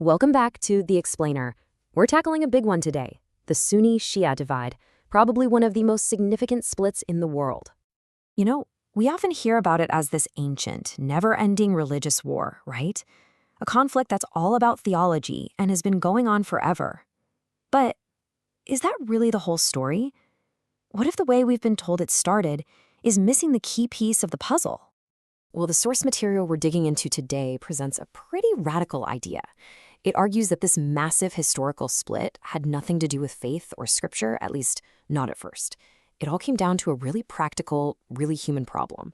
Welcome back to The Explainer. We're tackling a big one today, the Sunni-Shia divide, probably one of the most significant splits in the world. We often hear about it as this ancient, never-ending religious war, right? A conflict that's all about theology and has been going on forever. But is that really the whole story? What if the way we've been told it started is missing the key piece of the puzzle? Well, the source material we're digging into today presents a pretty radical idea. It argues that this massive historical split had nothing to do with faith or scripture, at least not at first. It all came down to a really practical, really human problem.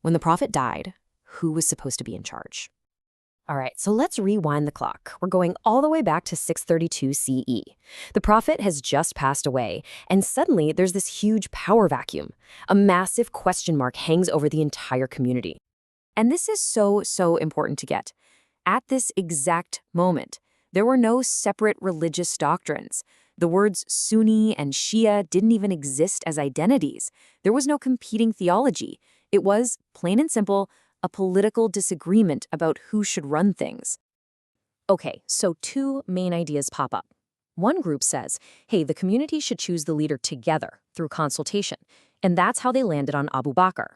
When the prophet died, who was supposed to be in charge? All right, so let's rewind the clock. We're going all the way back to 632 CE. The prophet has just passed away, and suddenly there's this huge power vacuum. A massive question mark hangs over the entire community. And this is so important to get. At this exact moment, there were no separate religious doctrines. The words Sunni and Shia didn't even exist as identities. There was no competing theology. It was, plain and simple, a political disagreement about who should run things. Okay, so two main ideas pop up. One group says, hey, the community should choose the leader together through consultation, and that's how they landed on Abu Bakr.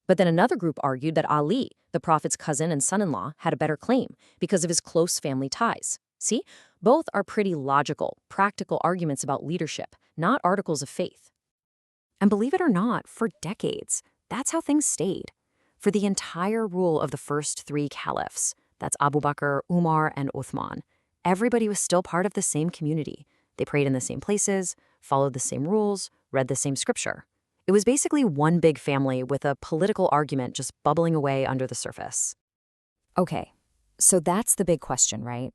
But then another group argued that Ali, the prophet's cousin and son-in-law, had a better claim because of his close family ties. See, both are pretty logical, practical arguments about leadership, not articles of faith. And believe it or not, for decades, that's how things stayed. For the entire rule of the first three caliphs, that's Abu Bakr, Umar, and Uthman, everybody was still part of the same community. They prayed in the same places, followed the same rules, read the same scripture. It was basically one big family with a political argument just bubbling away under the surface. Okay, so that's the big question, right?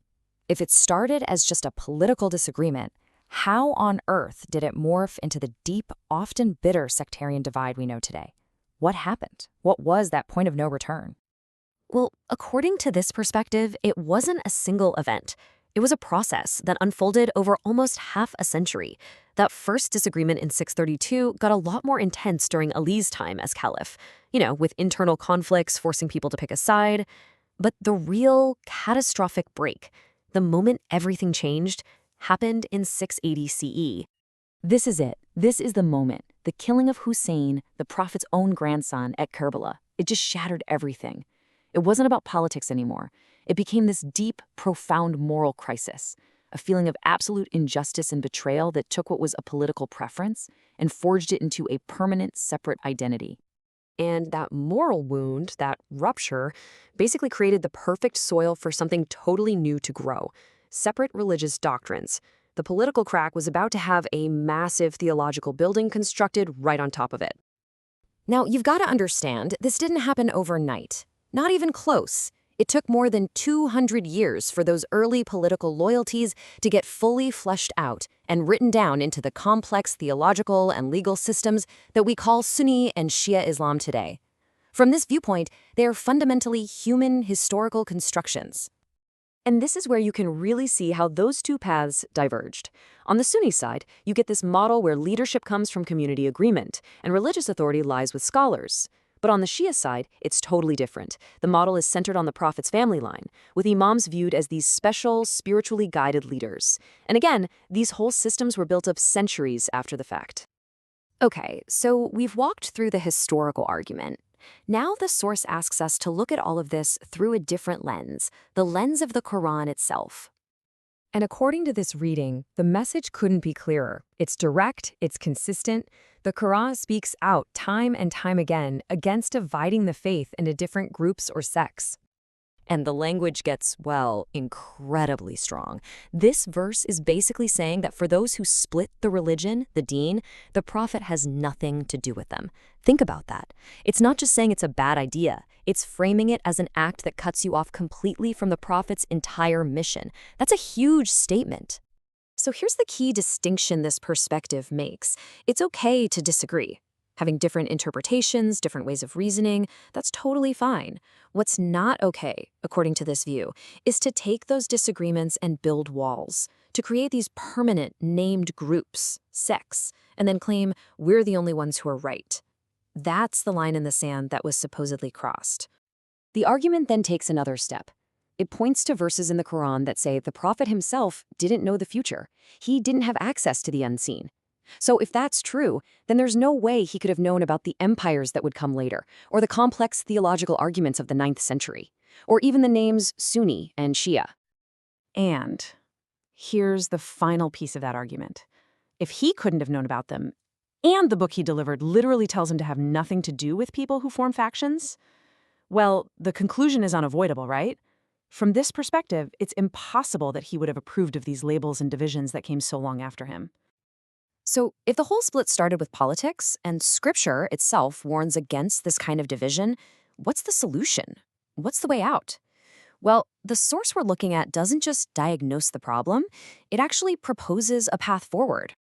If it started as just a political disagreement, how on earth did it morph into the deep, often bitter sectarian divide we know today? What happened? What was that point of no return? Well, according to this perspective, it wasn't a single event. It was a process that unfolded over almost half a century. That first disagreement in 632 got a lot more intense during Ali's time as caliph, with internal conflicts forcing people to pick a side. But the real catastrophic break, the moment everything changed, happened in 680 CE. This is it. This is the moment. The killing of Hussein, the prophet's own grandson, at Karbala. It just shattered everything. It wasn't about politics anymore. It became this deep, profound moral crisis, a feeling of absolute injustice and betrayal that took what was a political preference and forged it into a permanent, separate identity. And that moral wound, that rupture, basically created the perfect soil for something totally new to grow: separate religious doctrines. The political crack was about to have a massive theological building constructed right on top of it. Now, you've got to understand, this didn't happen overnight. Not even close. It took more than 200 years for those early political loyalties to get fully fleshed out and written down into the complex theological and legal systems that we call Sunni and Shia Islam today. From this viewpoint, they are fundamentally human historical constructions. And this is where you can really see how those two paths diverged. On the Sunni side, you get this model where leadership comes from community agreement and religious authority lies with scholars. But on the Shia side, it's totally different. The model is centered on the prophet's family line, with imams viewed as these special, spiritually guided leaders. And again, these whole systems were built up centuries after the fact. Okay, so we've walked through the historical argument. Now the source asks us to look at all of this through a different lens, the lens of the Qur'an itself. And according to this reading, the message couldn't be clearer. It's direct, it's consistent. The Qur'an speaks out time and time again against dividing the faith into different groups or sects. And the language gets, well, incredibly strong. This verse is basically saying that for those who split the religion, the deen, the prophet has nothing to do with them. Think about that. It's not just saying it's a bad idea. It's framing it as an act that cuts you off completely from the prophet's entire mission. That's a huge statement. So here's the key distinction this perspective makes. It's okay to disagree. Having different interpretations, different ways of reasoning, that's totally fine. What's not okay, according to this view, is to take those disagreements and build walls, to create these permanent named groups, sects, and then claim we're the only ones who are right. That's the line in the sand that was supposedly crossed. The argument then takes another step. It points to verses in the Quran that say the prophet himself didn't know the future. He didn't have access to the unseen. So if that's true, then there's no way he could have known about the empires that would come later, or the complex theological arguments of the 9th century, or even the names Sunni and Shia. And here's the final piece of that argument. If he couldn't have known about them, and the book he delivered literally tells him to have nothing to do with people who form factions, well, the conclusion is unavoidable, right? From this perspective, it's impossible that he would have approved of these labels and divisions that came so long after him. So if the whole split started with politics, and scripture itself warns against this kind of division, what's the solution? What's the way out? Well, the source we're looking at doesn't just diagnose the problem, it actually proposes a path forward.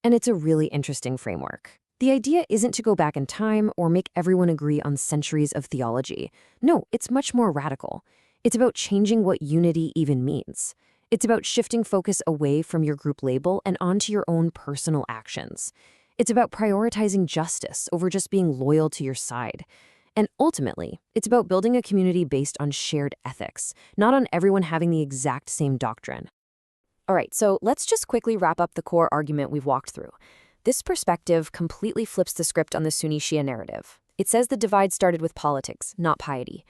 And it's a really interesting framework. The idea isn't to go back in time or make everyone agree on centuries of theology. No, it's much more radical. It's about changing what unity even means. It's about shifting focus away from your group label and onto your own personal actions. It's about prioritizing justice over just being loyal to your side. And ultimately, it's about building a community based on shared ethics, not on everyone having the exact same doctrine. All right, so let's just quickly wrap up the core argument we've walked through. This perspective completely flips the script on the Sunni-Shia narrative. It says the divide started with politics, not piety.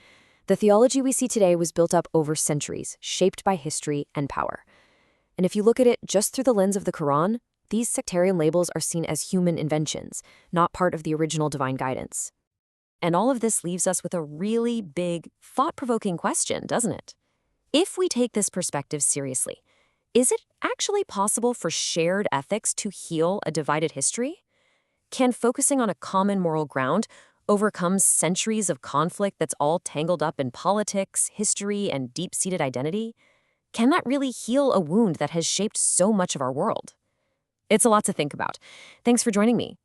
The theology we see today was built up over centuries, shaped by history and power. And if you look at it just through the lens of the Quran, these sectarian labels are seen as human inventions, not part of the original divine guidance. And all of this leaves us with a really big, thought-provoking question, doesn't it? If we take this perspective seriously, is it actually possible for shared ethics to heal a divided history? Can focusing on a common moral ground overcome centuries of conflict that's all tangled up in politics, history, and deep-seated identity? Can that really heal a wound that has shaped so much of our world? It's a lot to think about. Thanks for joining me.